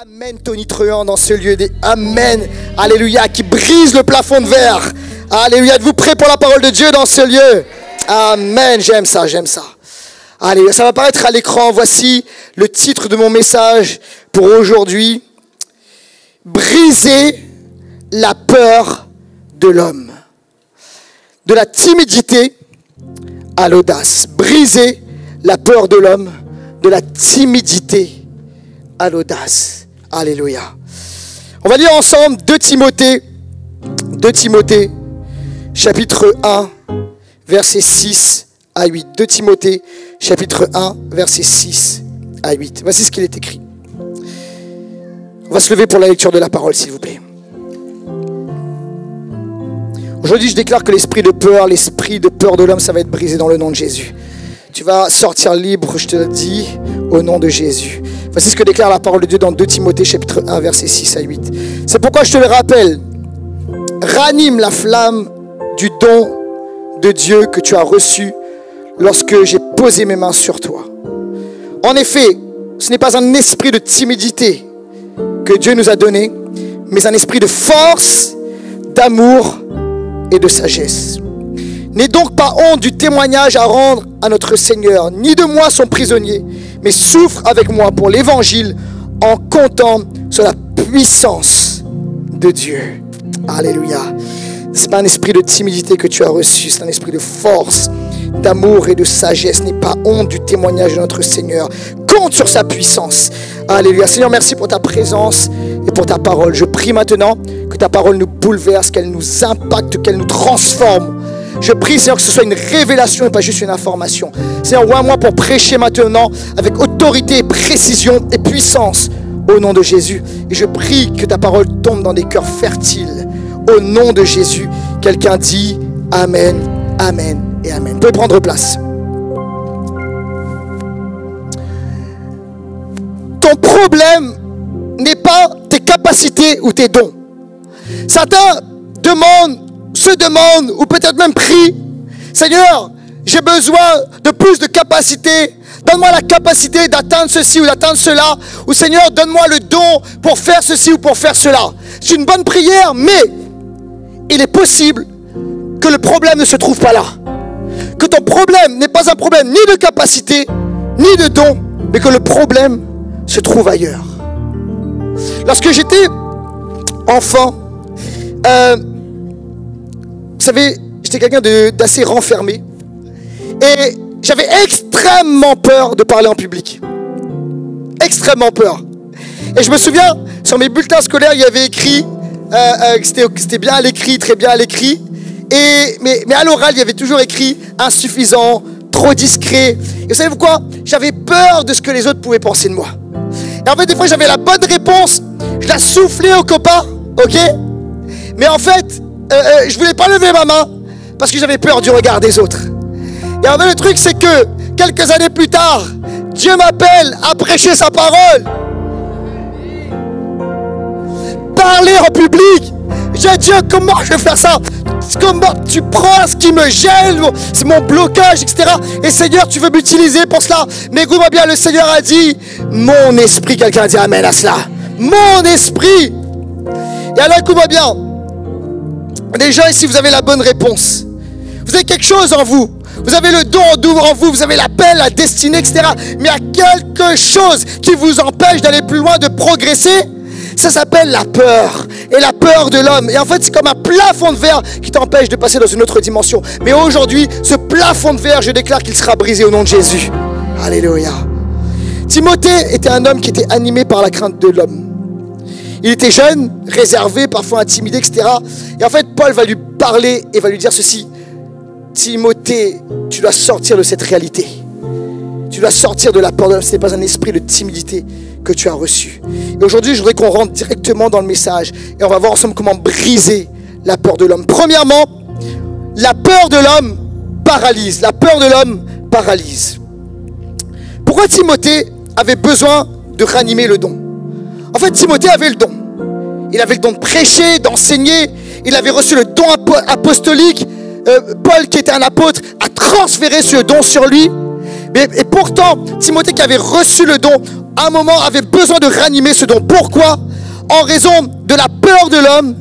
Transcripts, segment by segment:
Amen, tonitruant dans ce lieu. Des Amen, alléluia, qui brise le plafond de verre. Alléluia, êtes-vous prêts pour la parole de Dieu dans ce lieu? Amen, j'aime ça, j'aime ça. Alléluia, ça va apparaître à l'écran. Voici le titre de mon message pour aujourd'hui. Briser la peur de l'homme. De la timidité à l'audace. Briser la peur de l'homme, de la timidité à l'audace. Alléluia. On va lire ensemble 2 Timothée, chapitre 1, versets 6 à 8. 2 Timothée, chapitre 1, versets 6 à 8. Voici ce qu'il est écrit. On va se lever pour la lecture de la parole, s'il vous plaît. Aujourd'hui, je déclare que l'esprit de peur de l'homme, ça va être brisé dans le nom de Jésus. Tu vas sortir libre, je te le dis, au nom de Jésus. Voici ce que déclare la parole de Dieu dans 2 Timothée, chapitre 1, versets 6 à 8. C'est pourquoi je te le rappelle. Ranime la flamme du don de Dieu que tu as reçu lorsque j'ai posé mes mains sur toi. En effet, ce n'est pas un esprit de timidité que Dieu nous a donné, mais un esprit de force, d'amour et de sagesse. N'aie donc pas honte du témoignage à rendre à notre Seigneur, ni de moi son prisonnier, mais souffre avec moi pour l'évangile en comptant sur la puissance de Dieu. Alléluia. Ce n'est pas un esprit de timidité que tu as reçu, c'est un esprit de force, d'amour et de sagesse. N'aie pas honte du témoignage de notre Seigneur. Compte sur sa puissance. Alléluia. Seigneur, merci pour ta présence et pour ta parole. Je prie maintenant que ta parole nous bouleverse, qu'elle nous impacte, qu'elle nous transforme. Je prie, Seigneur, que ce soit une révélation et pas juste une information. Seigneur, ouvre-moi pour prêcher maintenant avec autorité, précision et puissance au nom de Jésus. Et je prie que ta parole tombe dans des cœurs fertiles au nom de Jésus. Quelqu'un dit Amen, Amen et Amen. Vous pouvez prendre place. Ton problème n'est pas tes capacités ou tes dons. Certains se demandent ou peut-être même prient, Seigneur, j'ai besoin de plus de capacité. Donne-moi la capacité d'atteindre ceci ou d'atteindre cela. Ou Seigneur, donne-moi le don pour faire ceci ou pour faire cela. C'est une bonne prière, mais il est possible que le problème ne se trouve pas là. Que ton problème n'est pas un problème ni de capacité, ni de don, mais que le problème se trouve ailleurs. Lorsque j'étais enfant, vous savez, j'étais quelqu'un d'assez renfermé. Et j'avais extrêmement peur de parler en public. Extrêmement peur. Et je me souviens, sur mes bulletins scolaires, il y avait écrit, c'était bien à l'écrit, très bien à l'écrit. Mais à l'oral, il y avait toujours écrit insuffisant, trop discret. Et vous savez quoi? J'avais peur de ce que les autres pouvaient penser de moi. Et en fait, des fois, j'avais la bonne réponse. Je la soufflais aux copains, ok? Mais en fait, je voulais pas lever ma main parce que j'avais peur du regard des autres. Et en fait, le truc, c'est que quelques années plus tard, Dieu m'appelle à prêcher sa parole. Parler en public. J'ai dit, Dieu, comment je vais faire ça? Comment tu prends ce qui me gêne, c'est mon blocage, etc. Et Seigneur, tu veux m'utiliser pour cela. Mais écoute-moi bien, le Seigneur a dit, mon esprit, quelqu'un dit amen à cela. Mon esprit. Et alors, écoute-moi bien. Déjà, ici, vous avez la bonne réponse. Vous avez quelque chose en vous. Vous avez le don en vous. Vous avez l'appel, la destinée, etc. Mais il y a quelque chose qui vous empêche d'aller plus loin, de progresser. Ça s'appelle la peur. Et la peur de l'homme. Et en fait, c'est comme un plafond de verre qui t'empêche de passer dans une autre dimension. Mais aujourd'hui, ce plafond de verre, je déclare qu'il sera brisé au nom de Jésus. Alléluia. Timothée était un homme qui était animé par la crainte de l'homme. Il était jeune, réservé, parfois intimidé, etc. Et en fait, Paul va lui parler et va lui dire ceci. Timothée, tu dois sortir de cette réalité. Tu dois sortir de la peur de l'homme. Ce n'est pas un esprit de timidité que tu as reçu. Et aujourd'hui, je voudrais qu'on rentre directement dans le message. Et on va voir ensemble comment briser la peur de l'homme. Premièrement, la peur de l'homme paralyse. La peur de l'homme paralyse. Pourquoi Timothée avait besoin de ranimer le don? En fait, Timothée avait le don. Il avait le don de prêcher, d'enseigner. Il avait reçu le don apostolique. Paul, qui était un apôtre, a transféré ce don sur lui. Et pourtant, Timothée qui avait reçu le don, à un moment avait besoin de ranimer ce don. Pourquoi? En raison de la peur de l'homme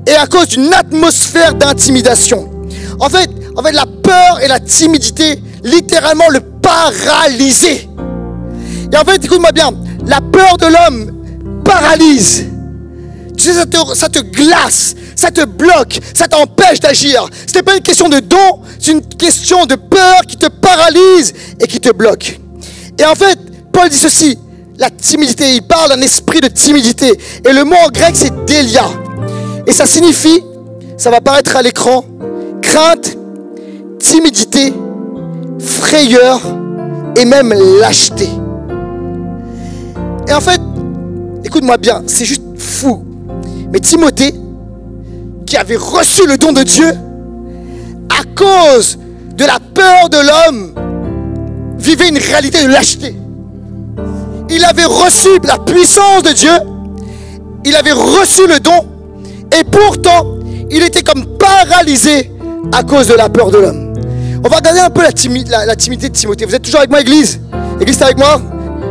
et à cause d'une atmosphère d'intimidation. En fait, la peur et la timidité, littéralement, le paralysaient. Et en fait, écoute-moi bien, la peur de l'homme paralyse. Tu sais, ça te glace, ça te bloque, ça t'empêche d'agir. Ce n'est pas une question de don, c'est une question de peur qui te paralyse et qui te bloque. Et en fait, Paul dit ceci, la timidité, il parle d'un esprit de timidité. Et le mot en grec, c'est délia. Et ça signifie, ça va apparaître à l'écran, crainte, timidité, frayeur et même lâcheté. Et en fait, écoute-moi bien, c'est juste fou. Mais Timothée, qui avait reçu le don de Dieu, à cause de la peur de l'homme, vivait une réalité de lâcheté. Il avait reçu la puissance de Dieu, il avait reçu le don, et pourtant, il était comme paralysé à cause de la peur de l'homme. On va regarder un peu la timidité de Timothée. Vous êtes toujours avec moi, Église? Église, t'es avec moi?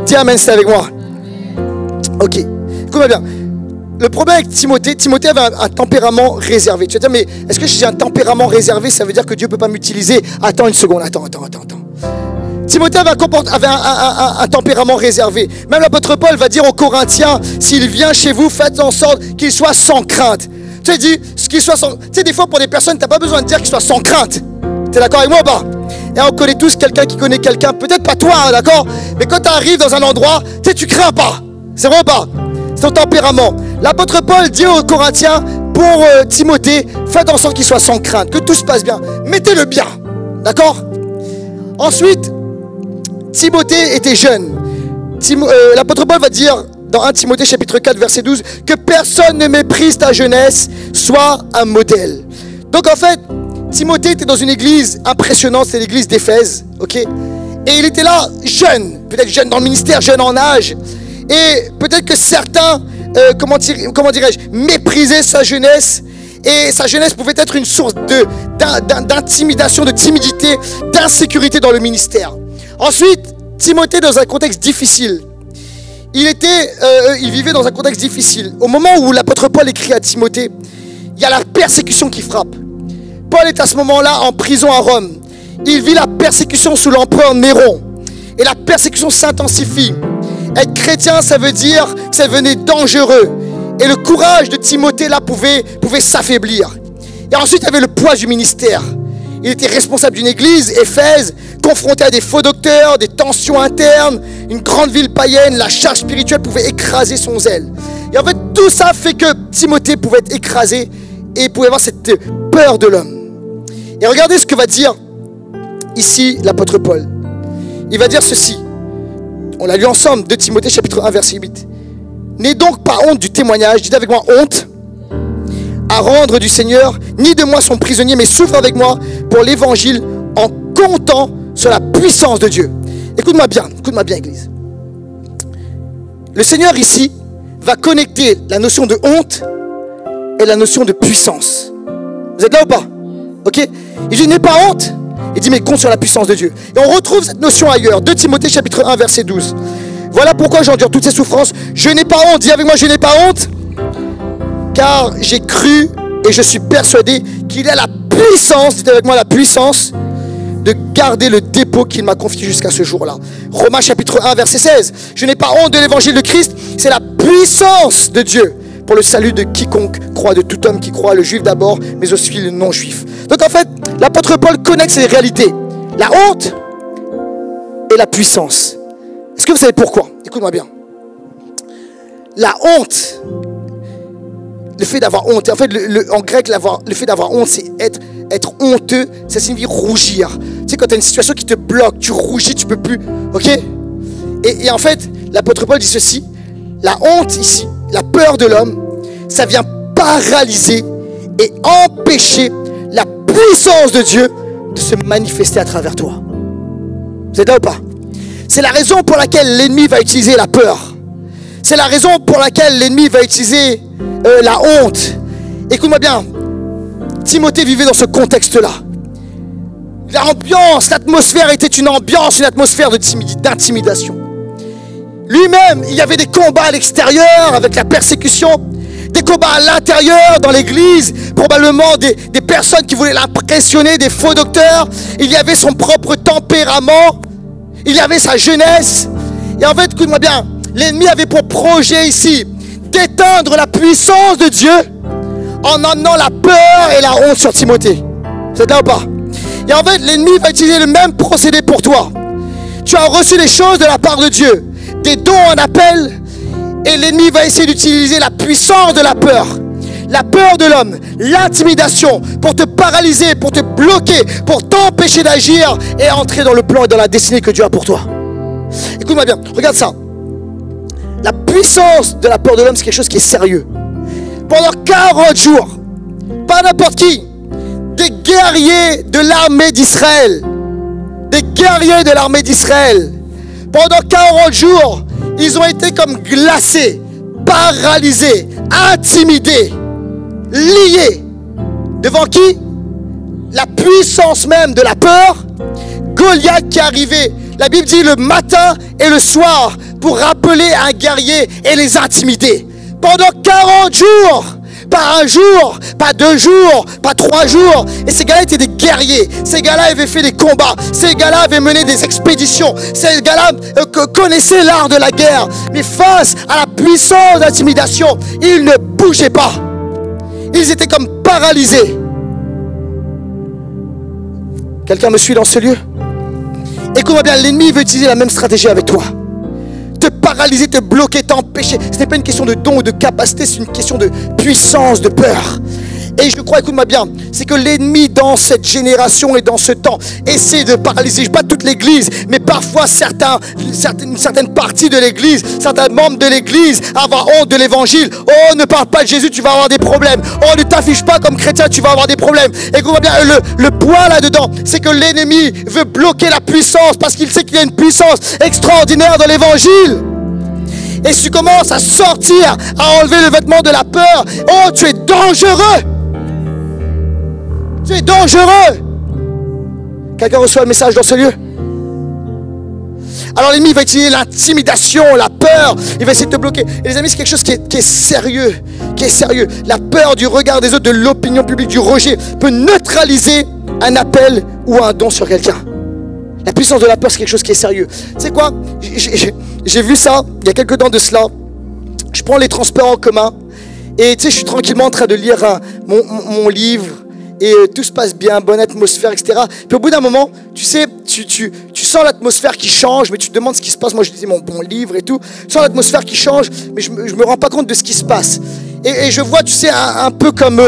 Dis amen, c'est avec moi. Ok, écoute-moi bien. Le problème avec Timothée avait un tempérament réservé. Tu vas dire, mais est-ce que j'ai un tempérament réservé, ça veut dire que Dieu ne peut pas m'utiliser? Attends une seconde, attends. Timothée avait un tempérament réservé. Même l'apôtre Paul va dire aux Corinthiens, s'il vient chez vous, faites en sorte qu'il soit sans crainte. Tu sais, qu'il soit sans... Tu sais, des fois pour des personnes, tu n'as pas besoin de dire qu'il soit sans crainte. Tu es d'accord avec moi ou pas? Et on connaît tous quelqu'un qui connaît quelqu'un, peut-être pas toi, hein, d'accord? Mais quand tu arrives dans un endroit, tu sais, tu crains pas. C'est vrai ou pas? C'est ton tempérament. L'apôtre Paul dit aux Corinthiens, pour Timothée, faites en sorte qu'il soit sans crainte, que tout se passe bien. Mettez-le bien, d'accord? Ensuite, Timothée était jeune. L'apôtre Paul va dire dans 1 Timothée chapitre 4 verset 12 que personne ne méprise ta jeunesse, sois un modèle. Donc en fait, Timothée était dans une église impressionnante, c'est l'église d'Éphèse, ok? Et il était là jeune, peut-être jeune dans le ministère, jeune en âge. Et peut-être que certains, comment dirais-je, méprisaient sa jeunesse. Et sa jeunesse pouvait être une source d'intimidation, de timidité, d'insécurité dans le ministère. Ensuite, Timothée dans un contexte difficile. Il vivait dans un contexte difficile. Au moment où l'apôtre Paul écrit à Timothée, il y a la persécution qui frappe. Paul est à ce moment-là en prison à Rome. Il vit la persécution sous l'empereur Néron. Et la persécution s'intensifie. Être chrétien, ça veut dire que ça devenait dangereux. Et le courage de Timothée là pouvait s'affaiblir. Et ensuite, il y avait le poids du ministère. Il était responsable d'une église, Éphèse, confronté à des faux docteurs, des tensions internes, une grande ville païenne. La charge spirituelle pouvait écraser son zèle. Et en fait, tout ça fait que Timothée pouvait être écrasé et pouvait avoir cette peur de l'homme. Et regardez ce que va dire ici l'apôtre Paul. Il va dire ceci. On l'a lu ensemble, de Timothée chapitre 1 verset 8. N'aie donc pas honte du témoignage, dites avec moi honte, à rendre du Seigneur, ni de moi son prisonnier, mais souffre avec moi pour l'évangile en comptant sur la puissance de Dieu. Écoute-moi bien, Église. Le Seigneur ici va connecter la notion de honte et la notion de puissance. Vous êtes là ou pas? Ok? Il dit n'aie pas honte. Il dit mais compte sur la puissance de Dieu. Et on retrouve cette notion ailleurs. 2 Timothée chapitre 1 verset 12. Voilà pourquoi j'endure toutes ces souffrances. Je n'ai pas honte. Dis avec moi, je n'ai pas honte. Car j'ai cru et je suis persuadé qu'il a la puissance, dites avec moi la puissance, de garder le dépôt qu'il m'a confié jusqu'à ce jour-là. Romains chapitre 1 verset 16. Je n'ai pas honte de l'évangile de Christ. C'est la puissance de Dieu pour le salut de quiconque croit, de tout homme qui croit, le juif d'abord, mais aussi le non-juif. Donc en fait, l'apôtre Paul connecte ces réalités. La honte et la puissance. Est-ce que vous savez pourquoi? Écoute-moi bien. La honte, le fait d'avoir honte, en fait, en grec, le fait d'avoir honte, c'est être honteux, ça signifie rougir. Tu sais, quand tu as une situation qui te bloque, tu rougis, tu peux plus. Ok? Et en fait, l'apôtre Paul dit ceci. La honte ici, la peur de l'homme, ça vient paralyser et empêcher la puissance de Dieu de se manifester à travers toi. Vous êtes là ou pas? C'est la raison pour laquelle l'ennemi va utiliser la peur. C'est la raison pour laquelle l'ennemi va utiliser la honte. Écoute-moi bien, Timothée vivait dans ce contexte-là. L'ambiance, l'atmosphère était une ambiance, une atmosphère d'intimidation. Lui-même, il y avait des combats à l'extérieur avec la persécution, des combats à l'intérieur dans l'église, probablement des personnes qui voulaient l'impressionner, des faux docteurs. Il y avait son propre tempérament, il y avait sa jeunesse. Et en fait, écoute-moi bien, l'ennemi avait pour projet ici d'éteindre la puissance de Dieu en amenant la peur et la honte sur Timothée. Vous êtes là ou pas? Et en fait, l'ennemi va utiliser le même procédé pour toi. Tu as reçu des choses de la part de Dieu, des dons en appel, et l'ennemi va essayer d'utiliser la puissance de la peur de l'homme, l'intimidation, pour te paralyser, pour te bloquer, pour t'empêcher d'agir et entrer dans le plan et dans la destinée que Dieu a pour toi. Écoute-moi bien, regarde ça. La puissance de la peur de l'homme, c'est quelque chose qui est sérieux. Pendant 40 jours, pas n'importe qui, des guerriers de l'armée d'Israël, pendant 40 jours, ils ont été comme glacés, paralysés, intimidés, liés. Devant qui? La puissance même de la peur. Goliath qui arrivait, la Bible dit le matin et le soir, pour rappeler un guerrier et les intimider. Pendant 40 jours, pas un jour, pas 2 jours, pas 3 jours. Et ces gars-là étaient des guerriers. Ces gars-là avaient fait des combats. Ces gars-là avaient mené des expéditions. Ces gars-là connaissaient l'art de la guerre. Mais face à la puissance d'intimidation, ils ne bougeaient pas. Ils étaient comme paralysés. Quelqu'un me suit dans ce lieu? Écoute-moi bien, l'ennemi veut utiliser la même stratégie avec toi. Te paralyser, te bloquer, t'empêcher. Ce n'est pas une question de don ou de capacité, c'est une question de puissance, de peur. Et je crois, écoute-moi bien, c'est que l'ennemi dans cette génération et dans ce temps essaie de paralyser, pas toute l'église, mais parfois certaines parties de l'église, certains membres de l'église, avoir honte de l'évangile. Oh, ne parle pas de Jésus, tu vas avoir des problèmes. Oh, ne t'affiche pas comme chrétien, tu vas avoir des problèmes. Écoute-moi bien, le point là-dedans, c'est que l'ennemi veut bloquer la puissance parce qu'il sait qu'il y a une puissance extraordinaire dans l'évangile. Et si tu commences à sortir, à enlever le vêtement de la peur, oh, tu es dangereux. Tu es dangereux. Quelqu'un reçoit le message dans ce lieu? Alors l'ennemi va utiliser l'intimidation, la peur. Il va essayer de te bloquer. Et les amis, c'est quelque chose qui est sérieux. Qui est sérieux. La peur du regard des autres, de l'opinion publique, du rejet, peut neutraliser un appel ou un don sur quelqu'un. La puissance de la peur, c'est quelque chose qui est sérieux. Tu sais quoi? J'ai vu ça il y a quelques temps de cela. Je prends les transports en commun. Et tu sais, je suis tranquillement en train de lire mon livre. Et tout se passe bien, bonne atmosphère, etc. Puis au bout d'un moment, tu sais, tu sens l'atmosphère qui change, mais tu te demandes ce qui se passe. Moi, je lisais mon livre et tout. Tu sens l'atmosphère qui change, mais je me rends pas compte de ce qui se passe. Et je vois, tu sais, un peu comme,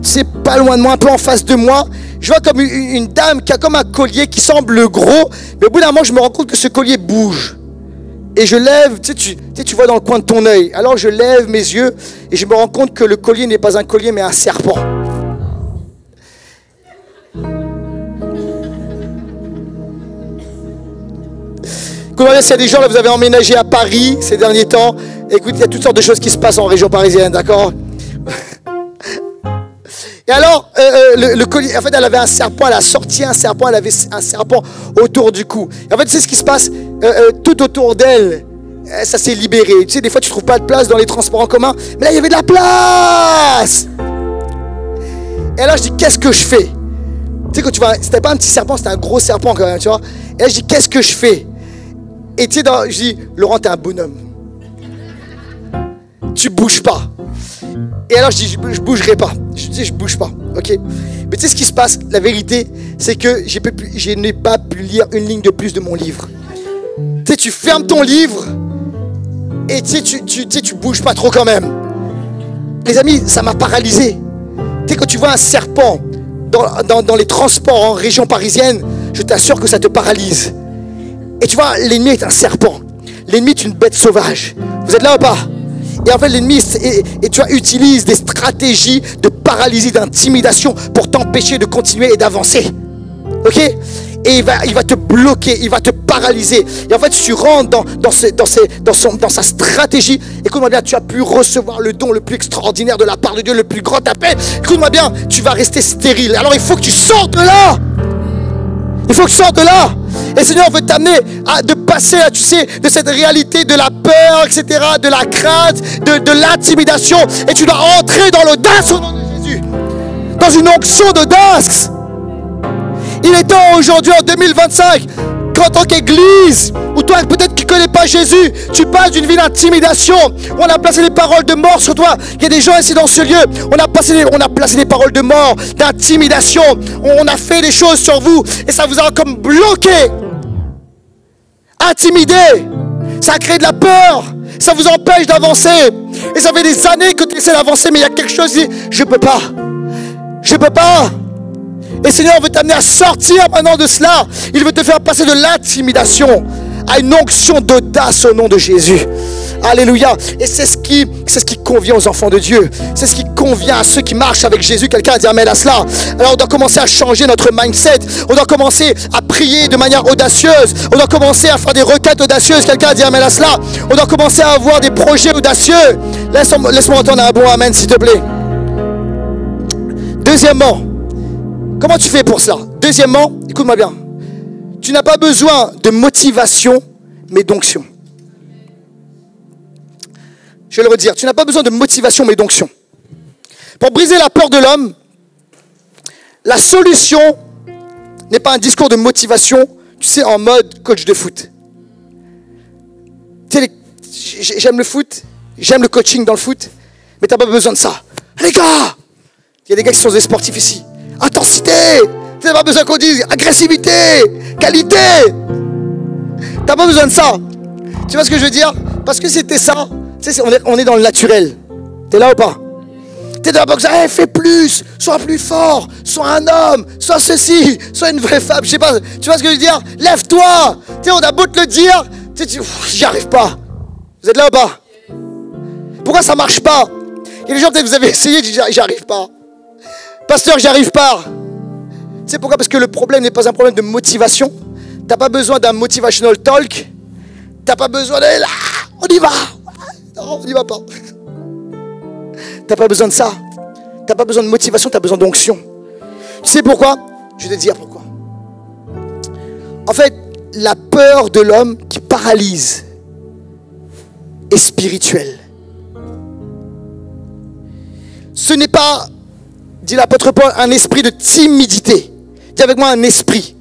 tu sais, pas loin de moi, un peu en face de moi, je vois comme une dame qui a comme un collier qui semble gros, mais au bout d'un moment, je me rends compte que ce collier bouge. Et je lève, tu vois dans le coin de ton œil. Alors je lève mes yeux et je me rends compte que le collier n'est pas un collier, mais un serpent. Écoutez, s'il y a des gens, là, vous avez emménagé à Paris ces derniers temps, écoute, il y a toutes sortes de choses qui se passent en région parisienne, d'accord? Et alors, le collier, en fait, elle avait un serpent, elle a sorti un serpent, elle avait un serpent autour du cou. Et en fait, tu sais ce qui se passe? Tout autour d'elle, ça s'est libéré. Tu sais, des fois, tu ne trouves pas de place dans les transports en commun, mais là, il y avait de la place! Et alors, je dis, qu'est-ce que je fais? Tu sais, quand tu vois, c'était pas un petit serpent, c'était un gros serpent quand même, tu vois? Et là, je dis, qu'est-ce que je fais? Et tu sais, je dis, Laurent, t'es un bonhomme. Tu bouges pas. Et alors je dis, je bougerai pas. Je dis, je bouge pas, ok? Mais tu sais ce qui se passe? La vérité, c'est que je n'ai pas pu lire une ligne de plus de mon livre. Tu sais, tu fermes ton livre et tu bouges pas trop quand même. Les amis, ça m'a paralysé. Tu sais, quand tu vois un serpent dans les transports en région parisienne, je t'assure que ça te paralyse. Et tu vois, l'ennemi est un serpent. L'ennemi est une bête sauvage. Vous êtes là ou pas? Et en fait, l'ennemi utilise des stratégies de paralysie, d'intimidation pour t'empêcher de continuer et d'avancer. Ok? et il va te bloquer, il va te paralyser. Et en fait, si tu rentres dans sa stratégie, écoute-moi bien, tu as pu recevoir le don le plus extraordinaire de la part de Dieu, le plus grand appel. Écoute-moi bien, tu vas rester stérile. Alors il faut que tu sortes de là. Il faut que tu sortes de là. Et le Seigneur veut t'amener de passer, tu sais, de cette réalité de la peur, etc., de la crainte, de l'intimidation. Et tu dois entrer dans l'audace au nom de Jésus. Dans une onction d'audace. Il est temps aujourd'hui, en 2025, qu'en tant qu'église, ou toi peut-être qui ne connais pas Jésus, tu passes d'une vie d'intimidation. On a placé des paroles de mort sur toi. Il y a des gens ici dans ce lieu. On a placé des paroles de mort, d'intimidation. On a fait des choses sur vous et ça vous a comme bloqué. Intimidé. Ça a créé de la peur. Ça vous empêche d'avancer. Et ça fait des années que tu essaies d'avancer, mais il y a quelque chose qui dit, je ne peux pas. Je ne peux pas. Et le Seigneur veut t'amener à sortir maintenant de cela. Il veut te faire passer de l'intimidation à une onction d'audace au nom de Jésus. Alléluia. Et c'est ce qui convient aux enfants de Dieu. C'est ce qui convient à ceux qui marchent avec Jésus. Quelqu'un a dit amen à cela. Alors on doit commencer à changer notre mindset. On doit commencer à prier de manière audacieuse. On doit commencer à faire des requêtes audacieuses. Quelqu'un a dit amen à cela. On doit commencer à avoir des projets audacieux. Laisse-moi entendre un bon amen s'il te plaît. Deuxièmement, comment tu fais pour cela? Deuxièmement, écoute-moi bien. Tu n'as pas besoin de motivation, mais d'onction. Je vais le redire. Tu n'as pas besoin de motivation, mais d'onction. Pour briser la peur de l'homme, la solution n'est pas un discours de motivation, tu sais, en mode coach de foot. Tu sais, j'aime le foot, j'aime le coaching dans le foot, mais tu n'as pas besoin de ça. Les gars, il y a des gars qui sont des sportifs ici. Intensité, tu n'as pas besoin qu'on dise agressivité, qualité. Tu n'as pas besoin de ça. Tu vois ce que je veux dire? Parce que c'était ça. Tu sais, on est dans le naturel. Tu es là ou pas? Tu es dans la boxe, hey, fais plus, sois plus fort, sois un homme, sois ceci, sois une vraie femme. Je sais pas, tu vois ce que je veux dire? Lève-toi. Tu sais, on a beau te le dire, j'y arrive pas. Vous êtes là ou pas? Pourquoi ça marche pas? Il y a des gens, peut-être vous avez essayé, j'y arrive pas. Pasteur, j'y arrive pas. Tu sais pourquoi? Parce que le problème n'est pas un problème de motivation. Tu n'as pas besoin d'un motivational talk. Tu n'as pas besoin de là, on y va. Non, on n'y va pas. Tu n'as pas besoin de ça. Tu n'as pas besoin de motivation, tu as besoin d'onction. Tu sais pourquoi? Je vais te dire pourquoi. En fait, la peur de l'homme qui paralyse est spirituelle. Ce n'est pas, dit l'apôtre Paul, un esprit de timidité. Dis avec moi un esprit.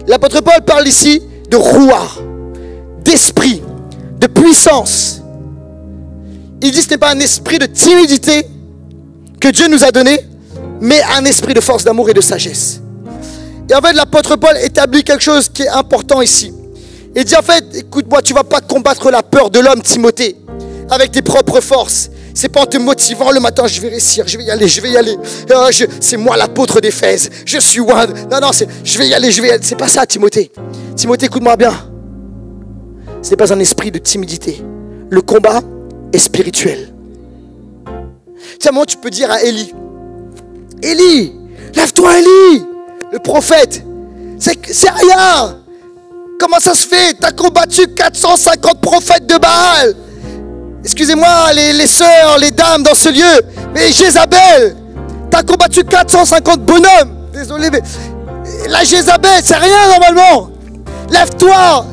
L'apôtre Paul parle ici de rouard, d'esprit, de puissance. Il dit que ce n'est pas un esprit de timidité que Dieu nous a donné, mais un esprit de force, d'amour et de sagesse. Et en fait, l'apôtre Paul établit quelque chose qui est important ici. Il dit en fait, écoute-moi, tu ne vas pas combattre la peur de l'homme, Timothée, avec tes propres forces. C'est pas en te motivant le matin, je vais réussir, je vais y aller. C'est moi l'apôtre d'Éphèse, je suis one. Non, je vais y aller. C'est pas ça, Timothée. Timothée, écoute-moi bien. Ce n'est pas un esprit de timidité. Le combat est spirituel. Tu sais, à un moment, tu peux dire à Élie, Élie, lève-toi, Élie, le prophète. C'est rien. Comment ça se fait? Tu as combattu 450 prophètes de Baal. Excusez-moi, les sœurs, les dames dans ce lieu, mais Jézabel, t'as combattu 450 bonhommes. Désolé, mais la Jézabel, c'est rien normalement. Lève-toi.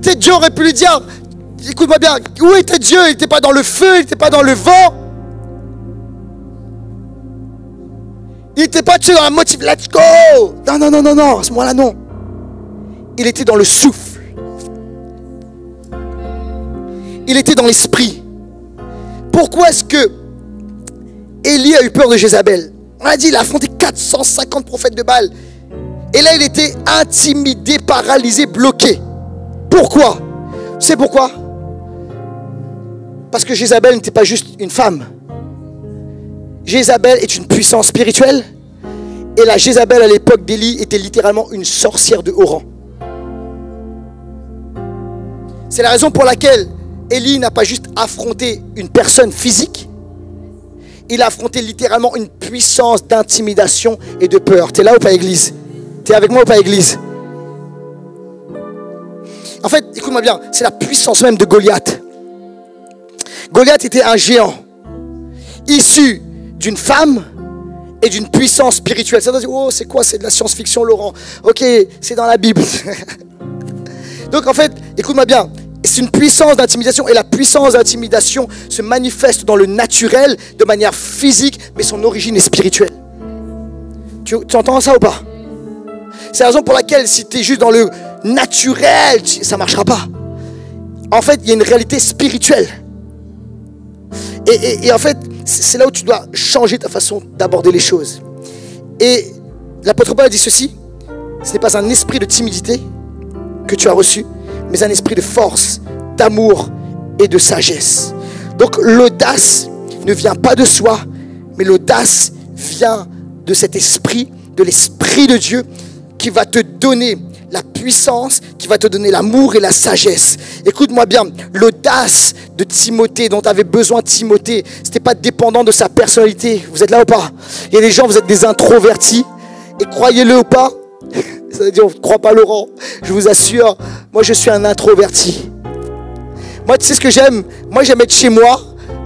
Tu sais, Dieu aurait pu lui dire, écoute-moi bien, où était Dieu? Il n'était pas dans le feu, il n'était pas dans le vent. Il n'était pas, tu sais, dans la motive, let's go. Non, à ce moment-là, non. Il était dans le souffle. Il était dans l'esprit. Pourquoi est-ce que Élie a eu peur de Jézabel? On a dit, il a affronté 450 prophètes de Baal. Et là, il était intimidé, paralysé, bloqué. Pourquoi? Tu sais pourquoi? Parce que Jézabel n'était pas juste une femme. Jézabel est une puissance spirituelle. Et la Jézabel à l'époque d'Élie était littéralement une sorcière de haut rang. C'est la raison pour laquelle Élie n'a pas juste affronté une personne physique, il a affronté littéralement une puissance d'intimidation et de peur. T'es là ou pas, église? T'es avec moi ou pas, église? En fait, écoute-moi bien, c'est la puissance même de Goliath. Goliath était un géant, issu d'une femme et d'une puissance spirituelle. Certains disent, oh, c'est quoi? C'est de la science-fiction, Laurent. Ok, c'est dans la Bible. Donc en fait, écoute-moi bien, c'est une puissance d'intimidation. Et la puissance d'intimidation se manifeste dans le naturel, de manière physique, mais son origine est spirituelle. Tu entends ça ou pas? C'est la raison pour laquelle si tu es juste dans le naturel, ça ne marchera pas. En fait, il y a une réalité spirituelle. Et en fait, c'est là où tu dois changer ta façon d'aborder les choses. Et l'apôtre Paul a dit ceci: ce n'est pas un esprit de timidité que tu as reçu, mais un esprit de force, d'amour et de sagesse. Donc l'audace ne vient pas de soi, mais l'audace vient de cet esprit, de l'esprit de Dieu, qui va te donner la puissance, qui va te donner l'amour et la sagesse. Écoute-moi bien, l'audace de Timothée, dont avait besoin Timothée, ce n'était pas dépendant de sa personnalité. Vous êtes là ou pas? Il y a des gens, vous êtes des introvertis, et croyez-le ou pas, ça veut dire, on ne croit pas Laurent, je vous assure, moi je suis un introverti. Moi, tu sais ce que j'aime? Moi, j'aime être chez moi.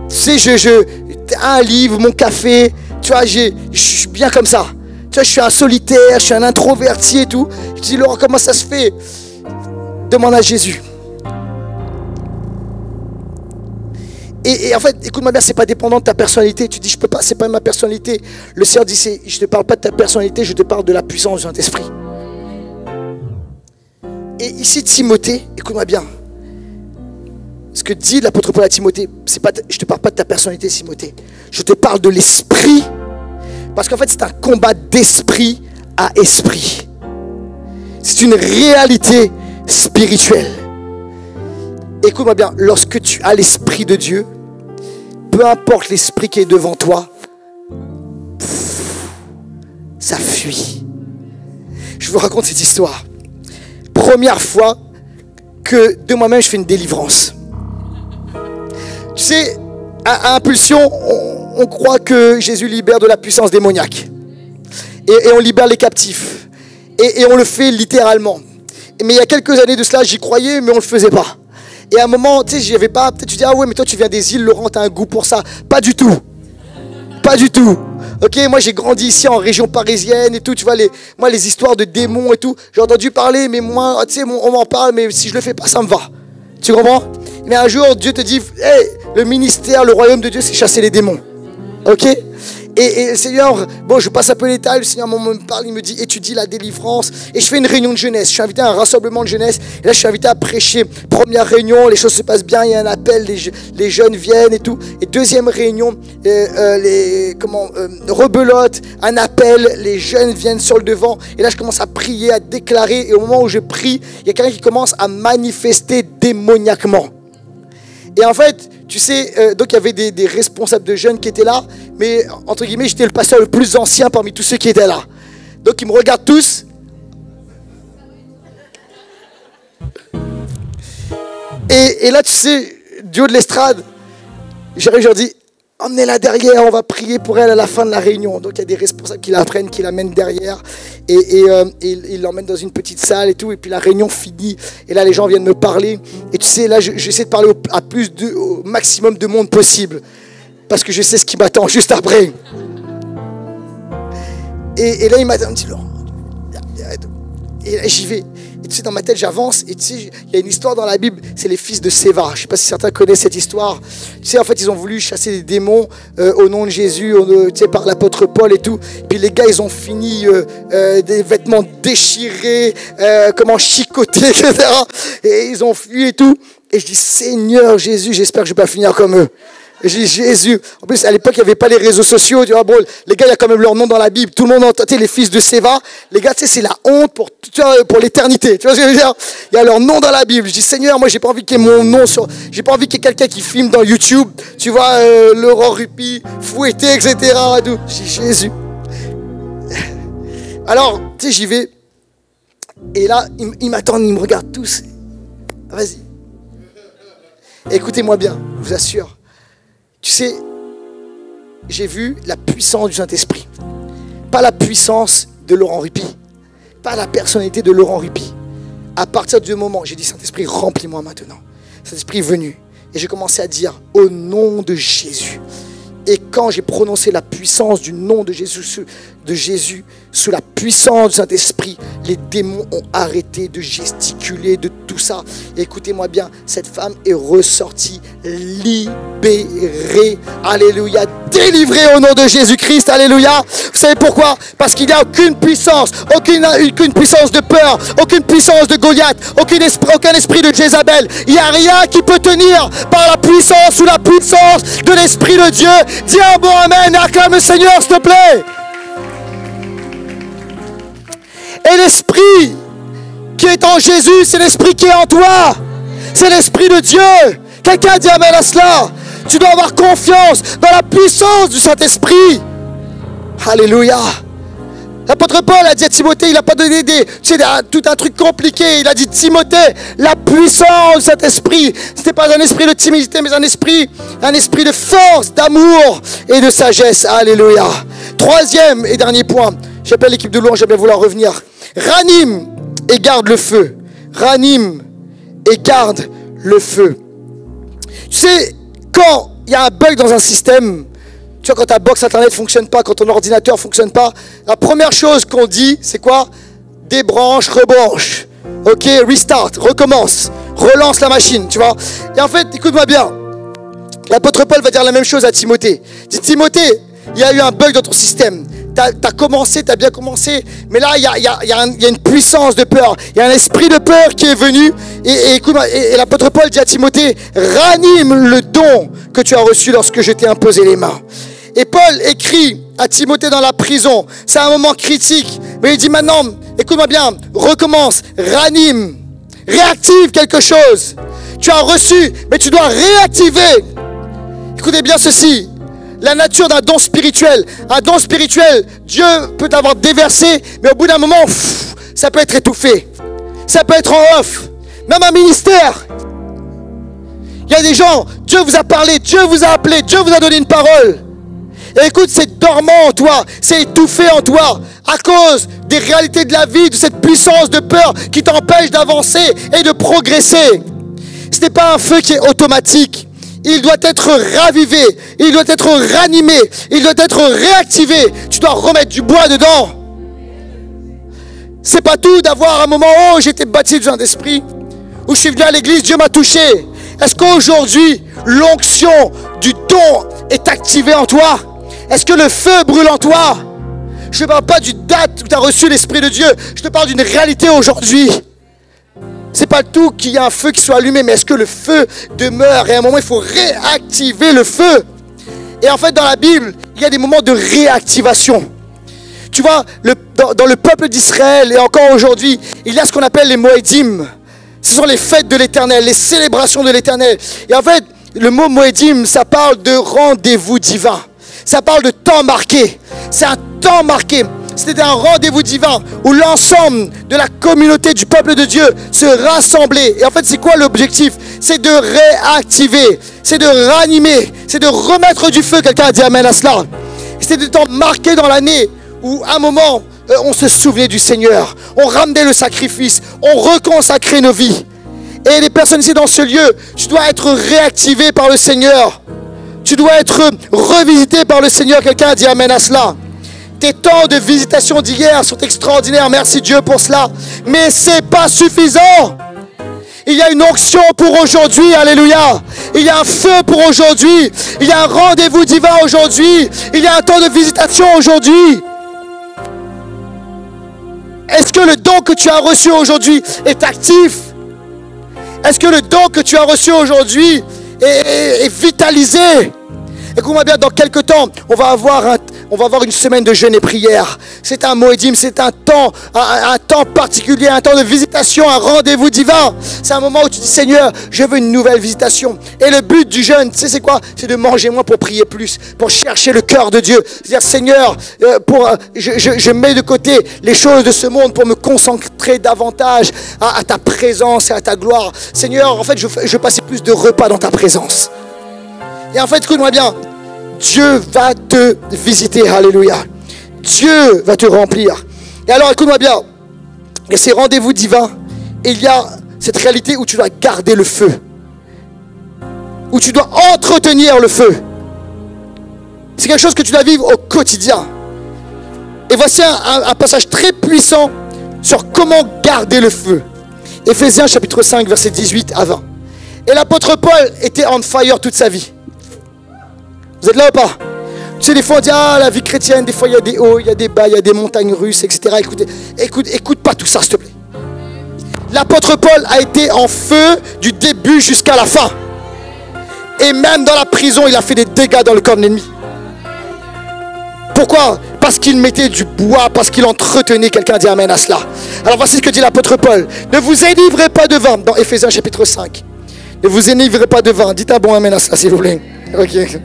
Tu sais, un livre, mon café, tu vois, je suis bien comme ça. Tu vois, je suis un solitaire, je suis un introverti et tout. Je dis, Laurent, comment ça se fait? Demande à Jésus. Et en fait, écoute-moi bien, c'est pas dépendant de ta personnalité. Tu dis, je peux pas, c'est pas ma personnalité. Le Seigneur dit, je te parle pas de ta personnalité, je te parle de la puissance du Saint-Esprit. Et ici, Timothée, écoute-moi bien. Ce que dit l'apôtre Paul à Timothée, je te parle pas de ta personnalité, Timothée. Je te parle de l'esprit. Parce qu'en fait, c'est un combat d'esprit à esprit. C'est une réalité spirituelle. Écoute-moi bien, lorsque tu as l'esprit de Dieu, peu importe l'esprit qui est devant toi, ça fuit. Je vous raconte cette histoire. Première fois que de moi-même je fais une délivrance. Tu sais, à impulsion, on croit que Jésus libère de la puissance démoniaque. Et on libère les captifs. Et on le fait littéralement. Mais il y a quelques années de cela, j'y croyais, mais on ne le faisait pas. Et à un moment, tu sais, j'y avais pas. Peut-être tu dis, ah ouais, mais toi tu viens des îles, Laurent, tu as un goût pour ça. Pas du tout. Pas du tout. Ok, moi j'ai grandi ici en région parisienne et tout. Tu vois, moi les histoires de démons et tout, j'ai entendu parler, mais moi, tu sais, on m'en parle, mais si je le fais pas, ça me va. Tu comprends? Mais un jour, Dieu te dit, hey, le ministère, le royaume de Dieu, c'est chasser les démons. Ok? Et le Seigneur, bon, je passe un peu les détails, le Seigneur me parle, il me dit, étudie la délivrance. Et je fais une réunion de jeunesse. Je suis invité à un rassemblement de jeunesse. Et là, je suis invité à prêcher. Première réunion, les choses se passent bien, il y a un appel, les jeunes viennent et tout. Et deuxième réunion, rebelote, un appel, les jeunes viennent sur le devant. Et là, je commence à prier, à déclarer. Et au moment où je prie, il y a quelqu'un qui commence à manifester démoniaquement. Et en fait, tu sais, donc il y avait des responsables de jeunes qui étaient là, mais entre guillemets, j'étais le pasteur le plus ancien parmi tous ceux qui étaient là. Donc ils me regardent tous. Et là, tu sais, du haut de l'estrade, j'arrive, je leur dis, emmenez-la derrière, on va prier pour elle à la fin de la réunion. Donc il y a des responsables qui la prennent, qui l'amènent derrière, et ils l'emmènent dans une petite salle et tout, et puis la réunion finit, et là les gens viennent me parler, et tu sais, là j'essaie de parler au maximum de monde possible, parce que je sais ce qui m'attend juste après. Et là il m'a dit, Laurent, et là j'y vais. Et tu sais, dans ma tête, j'avance. Et tu sais, il y a une histoire dans la Bible, c'est les fils de Séva. Je ne sais pas si certains connaissent cette histoire. Tu sais, en fait, ils ont voulu chasser des démons au nom de Jésus, tu sais, par l'apôtre Paul et tout. Puis les gars, ils ont fini des vêtements déchirés, chicotés, etc. Et ils ont fui et tout. Et je dis, Seigneur Jésus, j'espère que je ne vais pas finir comme eux. Et je dis, Jésus. En plus, à l'époque, il n'y avait pas les réseaux sociaux. Tu vois, bon, les gars, il y a quand même leur nom dans la Bible. Tout le monde entend, tu sais, les fils de Séva. Les gars, tu sais, c'est la honte pour l'éternité. Tu vois ce que je veux dire? Il y a leur nom dans la Bible. Je dis, Seigneur, moi, j'ai pas envie qu'il y ait mon nom sur. J'ai pas envie qu'il y ait quelqu'un qui filme dans YouTube. Tu vois, Laurent Rupi, fouetté, etc. Tout. Je dis, Jésus. Alors, tu sais, j'y vais. Et là, ils m'attendent, ils me regardent tous. Vas-y. Écoutez-moi bien, je vous assure. Tu sais, j'ai vu la puissance du Saint-Esprit. Pas la puissance de Laurent Rupi. pas la personnalité de Laurent Rupi. À partir du moment où j'ai dit, Saint-Esprit, remplis-moi maintenant. Saint-Esprit est venu. Et j'ai commencé à dire, au nom de Jésus. Et quand j'ai prononcé la puissance du nom de Jésus, sous la puissance du Saint-Esprit, les démons ont arrêté de gesticuler, de tout ça. Et écoutez-moi bien, cette femme est ressortie libérée, alléluia, délivrée au nom de Jésus-Christ, alléluia. Vous savez pourquoi? Parce qu'il n'y a aucune puissance de peur, aucune puissance de Goliath, aucun esprit de Jézabel. Il n'y a rien qui peut tenir par la puissance ou la puissance de l'Esprit de Dieu. Dis un bon amen et acclame le Seigneur, s'il te plaît. Et l'Esprit qui est en Jésus, c'est l'Esprit qui est en toi. C'est l'Esprit de Dieu. Quelqu'un dit amen à cela. Tu dois avoir confiance dans la puissance du Saint-Esprit. Alléluia. L'apôtre Paul a dit à Timothée, il n'a pas donné tout un truc compliqué. Il a dit, Timothée, la puissance du Saint-Esprit, ce n'était pas un esprit de timidité, mais un esprit de force, d'amour et de sagesse. Alléluia. Troisième et dernier point. J'appelle l'équipe de louange, j'aimerais vouloir revenir. Ranime et garde le feu. Ranime et garde le feu. Tu sais, quand il y a un bug dans un système, tu vois, quand ta box internet ne fonctionne pas, quand ton ordinateur ne fonctionne pas, la première chose qu'on dit, c'est quoi? Débranche, rebranche. Ok, restart, recommence, relance la machine, tu vois. Et en fait, écoute-moi bien, l'apôtre Paul va dire la même chose à Timothée. Il dit, Timothée, il y a eu un bug dans ton système. T'as commencé, t'as bien commencé, mais là, il y a une puissance de peur. Il y a un esprit de peur qui est venu. Et l'apôtre Paul dit à Timothée, ranime le don que tu as reçu lorsque je t'ai imposé les mains. Et Paul écrit à Timothée dans la prison. C'est un moment critique. Mais il dit maintenant, écoute-moi bien, recommence, ranime, réactive quelque chose. Tu as reçu, mais tu dois réactiver. Écoutez bien ceci. La nature d'un don spirituel. Un don spirituel, Dieu peut t'avoir déversé, mais au bout d'un moment, ça peut être étouffé. Ça peut être en off. Même un ministère. Il y a des gens, Dieu vous a parlé, Dieu vous a appelé, Dieu vous a donné une parole. Et écoute, c'est dormant en toi, c'est étouffé en toi, à cause des réalités de la vie, de cette puissance de peur qui t'empêche d'avancer et de progresser. Ce n'est pas un feu qui est automatique. Il doit être ravivé, il doit être ranimé, il doit être réactivé. Tu dois remettre du bois dedans. C'est pas tout d'avoir un moment où j'ai été baptisé du Saint-Esprit, où je suis venu à l'église, Dieu m'a touché. Est-ce qu'aujourd'hui, l'onction du don est activée en toi? Est-ce que le feu brûle en toi? Je ne parle pas d'une date où tu as reçu l'Esprit de Dieu. Je te parle d'une réalité aujourd'hui. C'est pas tout qu'il y a un feu qui soit allumé, mais est-ce que le feu demeure? Et à un moment, il faut réactiver le feu. Et en fait, dans la Bible, il y a des moments de réactivation. Tu vois, dans le peuple d'Israël, et encore aujourd'hui, il y a ce qu'on appelle les Moedim. Ce sont les fêtes de l'Éternel, les célébrations de l'Éternel. Et en fait, le mot Moedim, ça parle de rendez-vous divin. Ça parle de temps marqué. C'est un temps marqué. C'était un rendez-vous divin où l'ensemble de la communauté du peuple de Dieu se rassemblait. Et en fait, c'est quoi l'objectif? C'est de réactiver, c'est de ranimer, c'est de remettre du feu. Quelqu'un a dit amen à cela. C'était des temps marqués dans l'année où, à un moment, on se souvenait du Seigneur. On ramenait le sacrifice, on reconsacrait nos vies. Et les personnes ici dans ce lieu, tu dois être réactivé par le Seigneur. Tu dois être revisité par le Seigneur. Quelqu'un a dit amen à cela. Tes temps de visitation d'hier sont extraordinaires. Merci Dieu pour cela. Mais ce n'est pas suffisant. Il y a une onction pour aujourd'hui. Alléluia. Il y a un feu pour aujourd'hui. Il y a un rendez-vous divin aujourd'hui. Il y a un temps de visitation aujourd'hui. Est-ce que le don que tu as reçu aujourd'hui est actif? Est-ce que le don que tu as reçu aujourd'hui est vitalisé? Écoute-moi bien, dans quelques temps, on va avoir une semaine de jeûne et prière. C'est un moedim, c'est un temps particulier, un temps de visitation, un rendez-vous divin. C'est un moment où tu dis, Seigneur, je veux une nouvelle visitation. Et le but du jeûne, tu sais c'est quoi? C'est de manger moins pour prier plus, pour chercher le cœur de Dieu. C'est-à-dire, Seigneur, je mets de côté les choses de ce monde pour me concentrer davantage à ta présence et à ta gloire. Seigneur, en fait, je veux passer plus de repas dans ta présence. Et en fait, écoute-moi bien, Dieu va te visiter, alléluia. Dieu va te remplir. Et alors, écoute-moi bien, Et ces rendez-vous divins, il y a cette réalité où tu dois garder le feu. Où tu dois entretenir le feu. C'est quelque chose que tu dois vivre au quotidien. Et voici un passage très puissant sur comment garder le feu. Éphésiens chapitre 5, versets 18 à 20. Et l'apôtre Paul était on fire toute sa vie. Vous êtes là ou pas? Tu sais, des fois on dit, ah, la vie chrétienne, des fois il y a des hauts, il y a des bas, il y a des montagnes russes, etc. Écoute pas tout ça, s'il te plaît. L'apôtre Paul a été en feu du début jusqu'à la fin. Et même dans la prison, il a fait des dégâts dans le corps de l'ennemi. Pourquoi? Parce qu'il mettait du bois, parce qu'il entretenait. Quelqu'un dit amen à cela. Alors voici ce que dit l'apôtre Paul. Ne vous enivrez pas de vin, dans Éphésiens chapitre 5. Ne vous enivrez pas de vin. Dites un bon amen à cela, s'il vous plaît. Ok.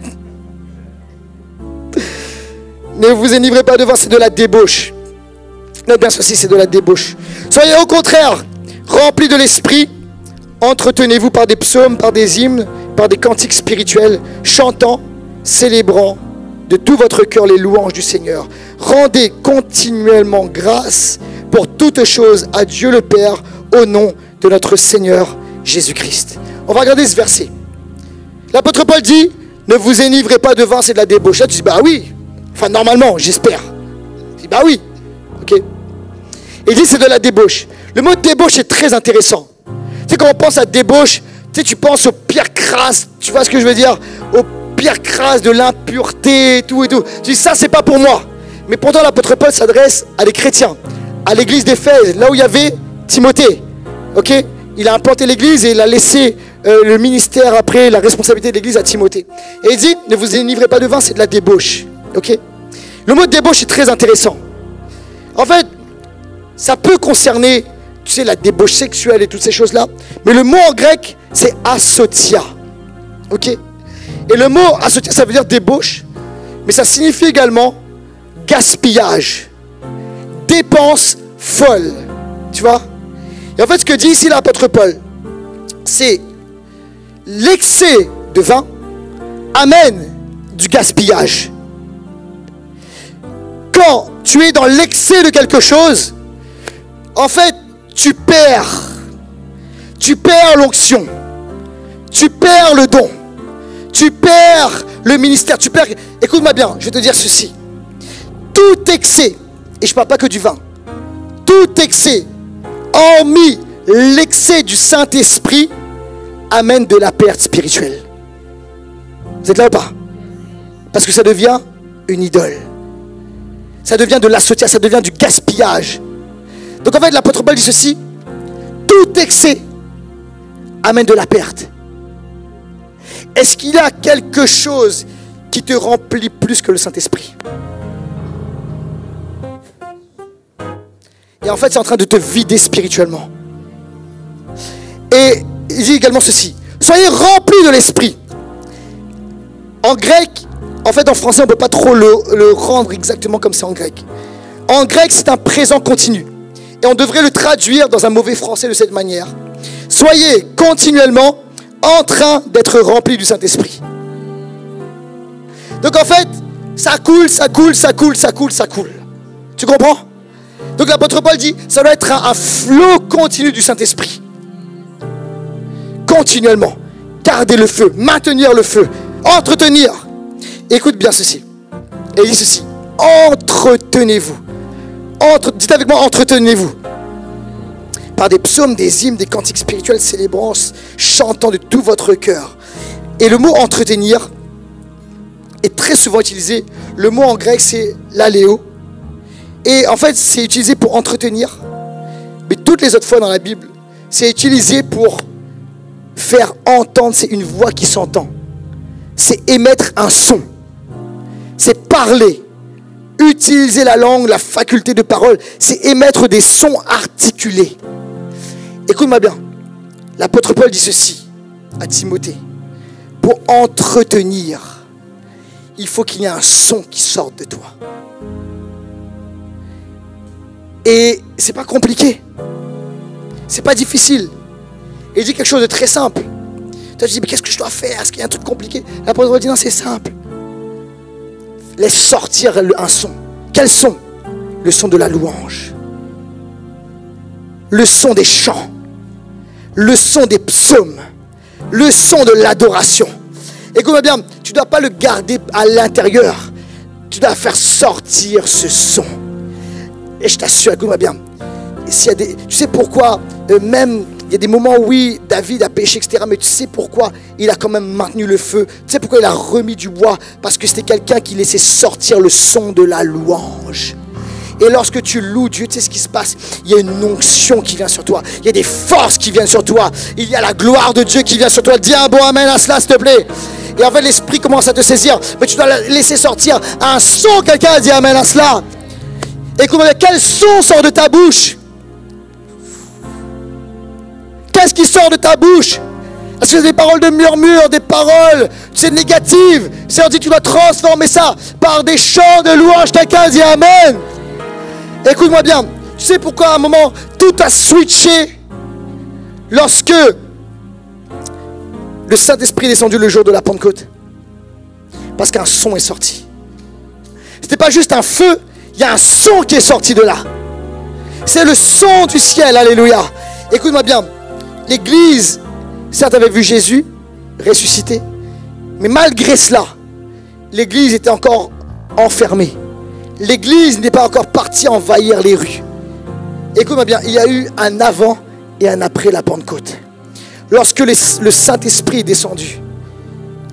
Ne vous enivrez pas de vin, c'est de la débauche. Non, bien ceci, c'est de la débauche. Soyez au contraire remplis de l'esprit. Entretenez-vous par des psaumes, par des hymnes, par des cantiques spirituels, chantant, célébrant de tout votre cœur les louanges du Seigneur. Rendez continuellement grâce pour toutes choses à Dieu le Père au nom de notre Seigneur Jésus-Christ. On va regarder ce verset. L'apôtre Paul dit, ne vous enivrez pas de vin, c'est de la débauche. Là tu dis, bah oui. Enfin normalement, j'espère. Je dis, bah oui. Ok. Il dit, c'est de la débauche. Le mot débauche est très intéressant. Tu sais, quand on pense à débauche, tu sais, tu penses aux pires crasses. Tu vois ce que je veux dire? Aux pire crasse de l'impureté et tout. Tu dis ça, c'est pas pour moi. Mais pourtant l'apôtre Paul s'adresse à des chrétiens, à l'église d'Éphèse, là où il y avait Timothée. Ok, il a implanté l'église et il a laissé le ministère après, la responsabilité de l'église à Timothée. Et il dit, ne vous enivrez pas de vin, c'est de la débauche. Ok, le mot débauche est très intéressant. En fait, ça peut concerner, tu sais, la débauche sexuelle et toutes ces choses-là. Mais le mot en grec, c'est asotia. Ok. Et le mot asotia, ça veut dire débauche. Mais ça signifie également gaspillage. Dépense folle. Tu vois. Et en fait, ce que dit ici l'apôtre Paul, c'est l'excès de vin amène du gaspillage. Quand tu es dans l'excès de quelque chose, en fait, tu perds l'onction, tu perds le don, tu perds le ministère, tu perds... Écoute-moi bien, je vais te dire ceci. Tout excès, et je ne parle pas que du vin, tout excès, hormis l'excès du Saint-Esprit, amène de la perte spirituelle. Vous êtes là ou pas? Parce que ça devient une idole. Ça devient de l'assotia, ça devient du gaspillage. Donc en fait, l'apôtre Paul dit ceci: tout excès amène de la perte. Est-ce qu'il y a quelque chose qui te remplit plus que le Saint-Esprit? Et en fait, c'est en train de te vider spirituellement. Et il dit également ceci: soyez remplis de l'Esprit. En grec, en fait en français on ne peut pas trop le rendre exactement comme c'est en grec. En grec c'est un présent continu. Et on devrait le traduire dans un mauvais français de cette manière: soyez continuellement en train d'être remplis du Saint-Esprit. Donc en fait, ça coule, ça coule, ça coule, ça coule, ça coule. Tu comprends? Donc l'apôtre Paul dit, ça doit être un flot continu du Saint-Esprit. Continuellement. Garder le feu, maintenir le feu, entretenir. Écoute bien ceci. Et il dit ceci: entretenez-vous. Dites avec moi, entretenez-vous. Par des psaumes, des hymnes, des cantiques spirituels, célébrant, chantant de tout votre cœur. Et le mot entretenir est très souvent utilisé. Le mot en grec c'est l'aléo. Et en fait c'est utilisé pour entretenir. Mais toutes les autres fois dans la Bible, c'est utilisé pour faire entendre. C'est une voix qui s'entend. C'est émettre un son. C'est parler. Utiliser la langue, la faculté de parole. C'est émettre des sons articulés. Écoute-moi bien. L'apôtre Paul dit ceci à Timothée: pour entretenir, il faut qu'il y ait un son qui sorte de toi. Et c'est pas compliqué. C'est pas difficile. Il dit quelque chose de très simple. Toi tu dis, mais qu'est-ce que je dois faire? Est-ce qu'il y a un truc compliqué? L'apôtre Paul dit, non, c'est simple. Laisse sortir un son. Quel son? Le son de la louange. le son des chants, le son des psaumes, le son de l'adoration. Écoute-moi bien, tu ne dois pas le garder à l'intérieur. Tu dois faire sortir ce son. Et je t'assure, écoute-moi bien. Tu sais pourquoi, même, il y a des moments où oui, David a péché, etc. Mais tu sais pourquoi il a quand même maintenu le feu. Tu sais pourquoi il a remis du bois. Parce que c'était quelqu'un qui laissait sortir le son de la louange. Et lorsque tu loues Dieu, tu sais ce qui se passe. Il y a une onction qui vient sur toi. Il y a des forces qui viennent sur toi. Il y a la gloire de Dieu qui vient sur toi. Dis un bon amen à cela, s'il te plaît. Et en fait, l'esprit commence à te saisir. Mais tu dois laisser sortir un son. Quelqu'un a dit amen à cela. Écoute, quel son sort de ta bouche? Qu'est-ce qui sort de ta bouche? Est-ce que c'est des paroles de murmure, des paroles, tu sais, négatives? C'est-à-dire, dit, tu dois transformer ça par des chants de louange. Quelqu'un dit amen. Écoute-moi bien. Tu sais pourquoi à un moment, tout a switché lorsque le Saint-Esprit est descendu le jour de la Pentecôte? Parce qu'un son est sorti. C'était pas juste un feu, il y a un son qui est sorti de là. C'est le son du ciel, alléluia. Écoute-moi bien. L'église, certes, avait vu Jésus ressuscité, mais malgré cela, l'église était encore enfermée. L'église n'est pas encore partie envahir les rues. Écoute-moi bien, il y a eu un avant et un après la Pentecôte. Lorsque le Saint-Esprit est descendu,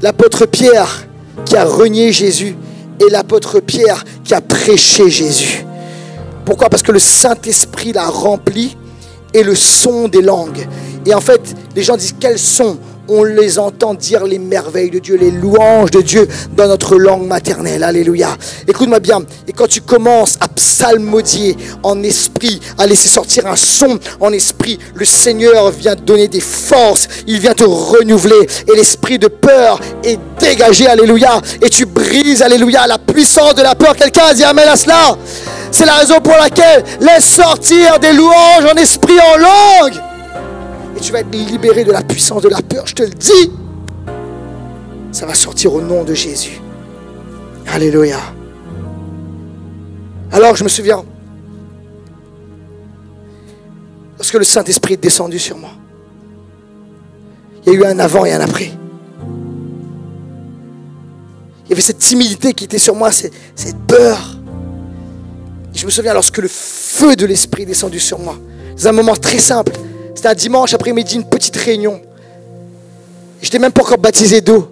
l'apôtre Pierre qui a renié Jésus et l'apôtre Pierre qui a prêché Jésus. Pourquoi? Parce que le Saint-Esprit l'a rempli et le son des langues. Et en fait, les gens disent quels sont? On les entend dire les merveilles de Dieu, les louanges de Dieu dans notre langue maternelle. Alléluia. Écoute-moi bien. Et quand tu commences à psalmodier en esprit, à laisser sortir un son en esprit, le Seigneur vient donner des forces. Il vient te renouveler. Et l'esprit de peur est dégagé. Alléluia. Et tu brises, alléluia, la puissance de la peur. Quelqu'un a dit amen à cela. C'est la raison pour laquelle laisse sortir des louanges en esprit, en langue. Et tu vas être libéré de la puissance de la peur, je te le dis. Ça va sortir au nom de Jésus. Alléluia. Alors je me souviens, lorsque le Saint-Esprit est descendu sur moi, il y a eu un avant et un après. Il y avait cette timidité qui était sur moi, cette peur. Et je me souviens lorsque le feu de l'Esprit est descendu sur moi. C'est un moment très simple. C'était un dimanche après-midi, une petite réunion. Je n'étais même pas encore baptisé d'eau.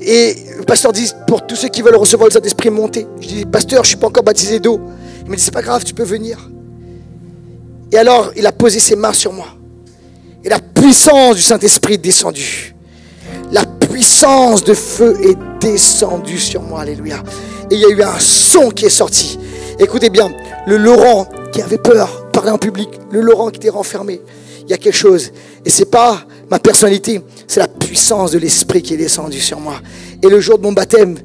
Et le pasteur dit, pour tous ceux qui veulent recevoir le Saint-Esprit, montez. Je dis, pasteur, je ne suis pas encore baptisé d'eau. Il me dit, c'est pas grave, tu peux venir. Et alors, il a posé ses mains sur moi. Et la puissance du Saint-Esprit est descendue. La puissance de feu est descendue sur moi, alléluia. Et il y a eu un son qui est sorti. Écoutez bien, le Laurent qui avait peur, parler en public, le Laurent qui était renfermé, il y a quelque chose. Et c'est pas ma personnalité, c'est la puissance de l'Esprit qui est descendue sur moi. Et le jour de mon baptême,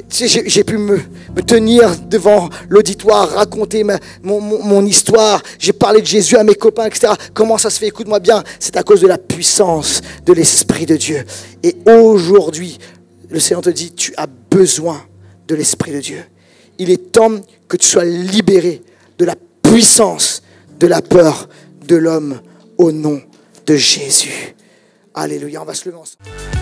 tu sais, j'ai pu me tenir devant l'auditoire, raconter mon histoire. J'ai parlé de Jésus à mes copains, etc. Comment ça se fait? Écoute-moi bien, c'est à cause de la puissance de l'Esprit de Dieu. Et aujourd'hui, le Seigneur te dit, tu as besoin de l'Esprit de Dieu. Il est temps que tu sois libéré de la puissance de la peur de l'homme au nom de Jésus. Alléluia, on va se lever ensemble.